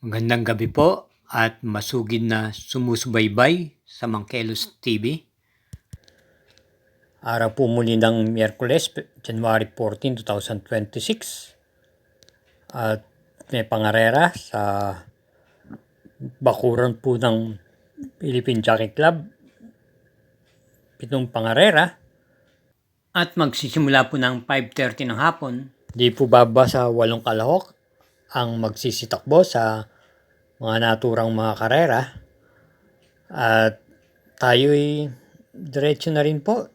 Magandang gabi po at masugid na sumusubaybay sa Mangkelos TV. Araw po muli ng Miyerkules, January 14, 2026. At may pangarera sa bakuran po ng Philippine Jockey Club. 7 pangarera. At magsisimula po ng 5:30 ng hapon. Di po baba sa 8 kalahok ang magsisitakbo sa mga naturang mga karera. At tayo'y diretso na rin po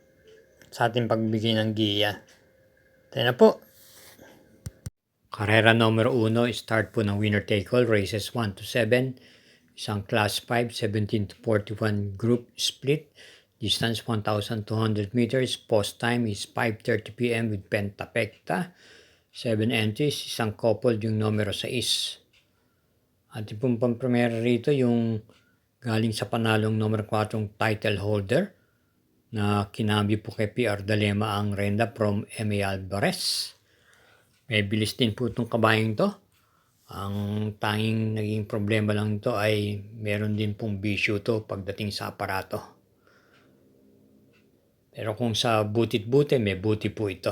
sa ating pagbigay ng giya. Tayo na po. Karera numero 1, start po ng winner take all, races 1 to 7. Isang class 5, 17 to 41 group split. Distance 1,200 meters. Post time is 5:30 p.m. with Pentapecta. 7 entries, isang couple yung numero 6. At yung pampremera rito yung galing sa panalong numero 4 title holder na kinabi po kay PR Dalema ang renda from M.A. Alvarez. May bilis din po itong kabayang to. Ang tanging naging problema lang ito ay meron din pong bisyo to pagdating sa aparato. Pero kung sa butit-buti, may buti po ito.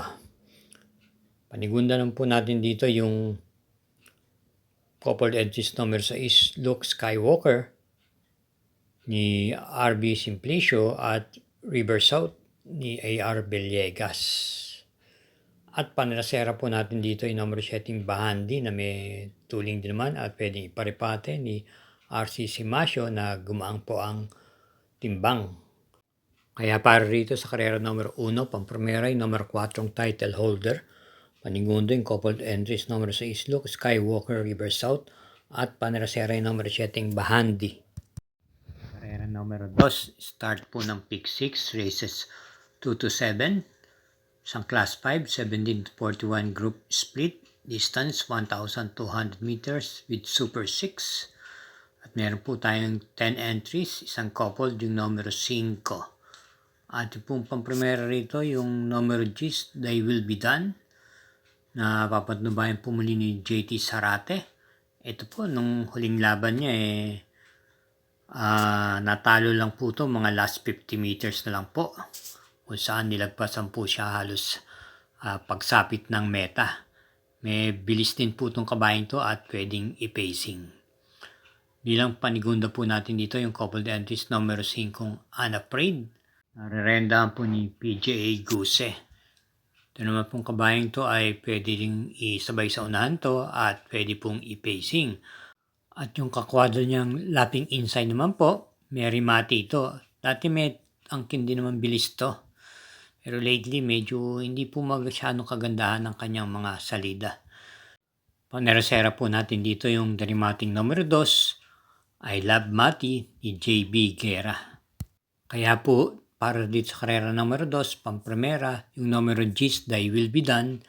Panigunda lang po natin dito yung couple entries number 6, Luke Skywalker ni RB Simplicio at River South ni AR Villegas. At panrasera po natin dito yung number 7 Bahandi na may tuling din naman at pwedeng iparipate ni RC Simasio na gumaang po ang timbang. Kaya para rito sa karera number 1, pampremera yung number 4 title holder. Panigundo yung coupled entries number 6 Luke Skywalker River South at panrasera yung number 7 Bahandi. Karera number 2, start po ng pick 6, races 2 to 7. Isang class 5, 17 to 41 group split. Distance 1,200 meters with Super 6. At meron po tayong 10 entries, isang couple yung numero 5. At yung pong pampremera rito yung numero G's, They Will Be Done, na papatnubayan po muli ni JT Sarate. Ito po, nung huling laban niya natalo lang po ito, mga last 50 meters na lang po. Kung saan nilagpasan po siya halos pagsapit ng meta. May bilis din po itong kabayan to at pwedeng i-pacing. Bilang panigunda po natin dito yung coupled entries numero 5 Unafraid. Narerendahan po ni PJA Guse. Ito naman pong kabayang to ay pwede rin isabay sa unahan to at pwede pong i-pacing. At yung kakwadro niyang lapping inside naman po, Mary Mati ito. Dati may angkin din naman bilis to. Pero lately medyo hindi po masyadong kagandahan ng kanyang mga salida. Panerasera po natin dito yung derimating numero 2, I Love Mati ni JB Guerra. Kaya po, para dito sa karera numero 2, pampremera, yung numero G's, They Will Be Done.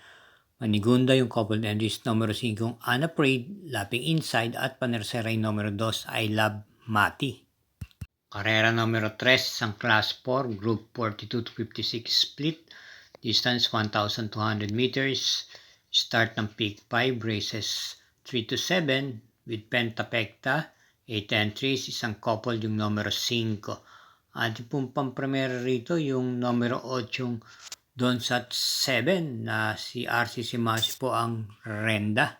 Manigunda yung coupled entries numero 5, Unafraid, lapping inside at panersera yung numero 2, I Love Mati. Karera numero 3, isang class 4, group 42 to 56 split. Distance 1,200 meters. Start ng peak 5, races 3 to 7 with Pentapecta. 8 entries, isang couple yung numero 5. At yung pampremera rito yung numero 8 Donsat 7 na si RC Simasio po ang renda.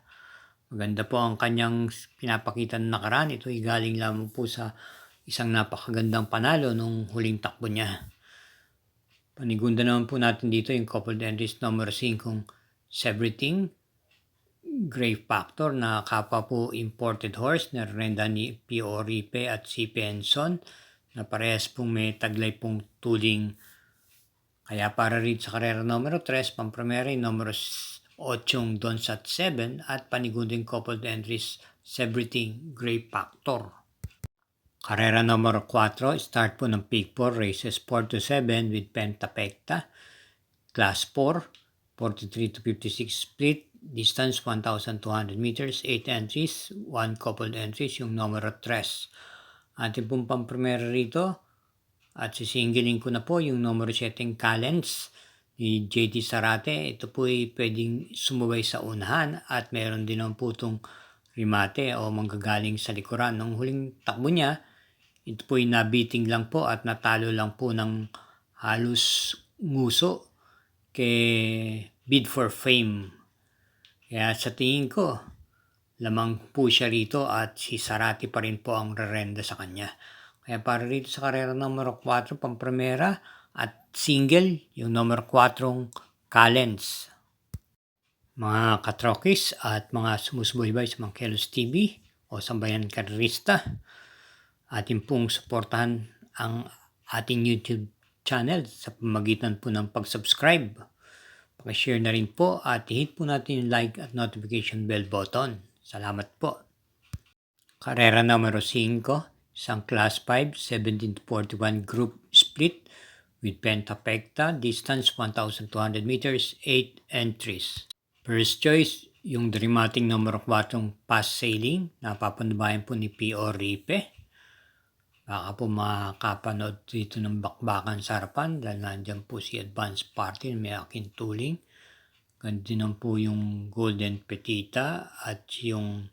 Maganda po ang kanyang pinapakita ng nakaraan. Ito ay galing lamang po sa isang napakagandang panalo nung huling takbo niya. Panigunda naman po natin dito yung coupled entries numero 5 Everything Grave Factor na kapwa po imported horse na renda ni P.O. Ripe at C. Penson na parehas pong may taglay pong tuling. Kaya para rito sa karera numero 3, pampremera yung numero 8 Donsat 7 at panigunding coupled entries Everything Grave Factor. Karera numero 4, start po ng peak 4, races 4 to 7 with Pentapecta. Class 4, 43 to 56 split. Distance 1,200 meters, 8 entries, 1 coupled entries yung numero 3. Ating pong pampremera rito at sisingilin ko na po yung numero 7 Callens ni JT Sarate. Ito po ay pwedeng sumabay sa unahan at meron din naman po itong rimate o manggagaling sa likuran. Nung huling takbo niya, ito po'y nabiting lang po at natalo lang po ng halos nguso kay Bid for Fame. Kaya sa tingin ko, lamang po siya rito at si Sarati pa rin po ang rerenda sa kanya. Kaya para rito sa karera numero 4, pampremera at single, yung numero 4, Callens. Mga katrokis at mga sumusubaybay sa mga Kelos TV o Sambayan Karerista, atin pong suportahan ang ating YouTube channel sa pamamagitan po ng pag-subscribe. Pag-share na rin po at i-hit po natin yung like at notification bell button. Salamat po. Karera numero 5, isang Class 5, 17-41 group split with pentapecta, distance 1,200 meters, 8 entries. First choice, yung dramatic numero 4 pass sailing, napapanubayan po ni P.O. Ripe. Baka po makapanood dito ng bakbakan sa harapan dahil nandyan po si Advance Party na may aking tuling. Ganun din po yung Golden Petita at yung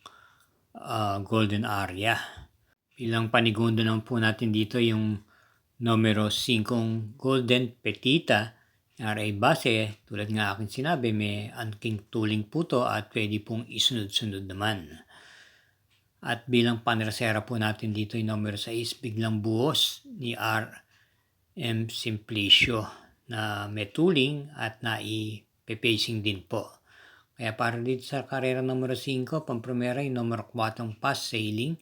Golden Aria. Bilang panigundo naman po natin dito yung numero 5 Golden Petita. RA base, tulad nga aking sinabi, may angking tuling po to at pwede pong isunod-sunod naman. At bilang panresera po natin dito yung numero 6, Biglang Buhos ni R.M. Simplicio na may tuling at nai-pacing din po. Kaya para dito sa karera numero 5, pampremera yung numero 4 Pass Sailing,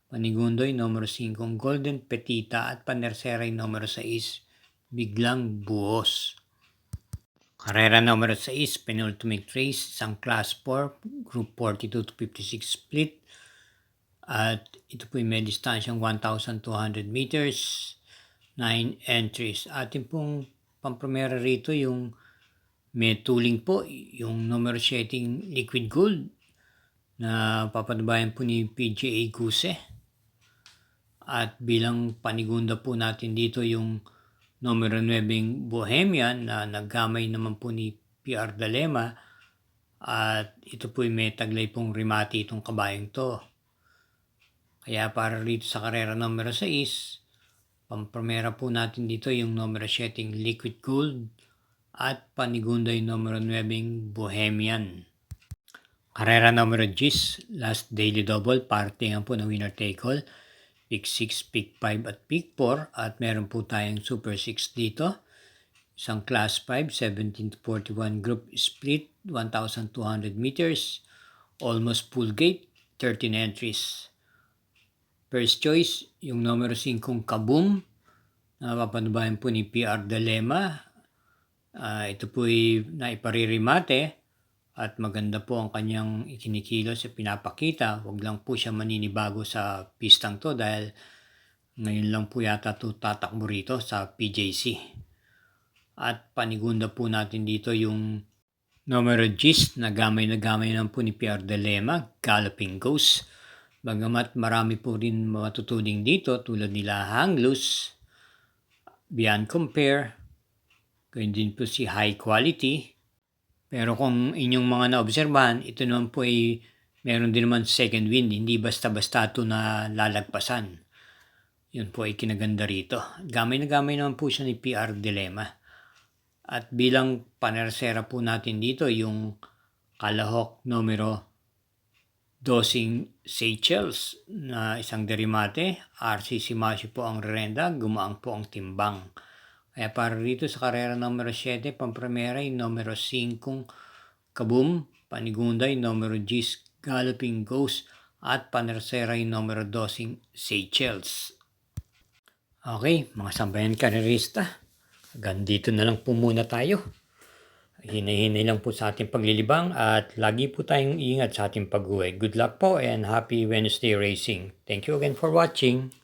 panigundo yung numero 5 Golden Petita at panersera yung numero 6 Biglang Buhos. Karera numero 6, penultimate race, isang Class 4, Group 42-56 split. At ito po yung may distansyang 1,200 meters, 9 entries. Atin pong pampremera rito yung may tuling po, yung numero 7 Liquid Gold na papanubayan po ni PGA Guse. At bilang panigunda po natin dito yung numero 9 Bohemian na naggamay naman po ni PR Dalema at ito po may taglay pong rimati itong kabayang to. Kaya para rito sa karera numero 6, pampremera po natin dito yung numero 7 Liquid Gold at panigunda yung numero 9 Bohemian. Karera numero 10, last daily double, partingan po ng winner take all. Pick 6, Pick 5 at Pick 4 at meron po tayong Super 6 dito. Isang Class 5, 17-41 group split, 1,200 meters, almost full gate, 13 entries. First choice, yung numero 5 Kaboom, na papanubayan po ni PR Dalema. Ito po ay naiparirimate at maganda po ang kanyang ikinikilos at pinapakita. Huwag lang po siya maninibago sa pistang to dahil ngayon lang po yata ito tatakbo rito sa PJC. At panigunda po natin dito yung numero 10 na gamay naman po ni PR Dalema, Galloping Ghost. Bagamat marami po rin matutuning dito tulad nila Hang Loose, Beyond Compare, ganyan din po si High Quality. Pero kung inyong mga naobserbahan, ito naman po ay meron din naman second wind, hindi basta-basta ito na lalagpasan. Yun po ay kinaganda rito. Gamay naman po siya ni PR Dalema. At bilang panersera po natin dito, yung Kalahok numero 12 Seychelles na isang derimate, RC Simasyo po ang renda, gumaang po ang timbang. Kaya para rito sa karera numero 7, pampremera yung numero 5 Kaboom, panigunda yung numero 10 Galloping Ghost at panersera yung numero 12 Seychelles. Okay, mga sambayan karerista, hanggang dito na lang po muna tayo. Hinay-hinay lang po sa ating paglilibang at lagi po tayong ingat sa ating pag-uwi. Good luck po and happy Wednesday racing. Thank you again for watching.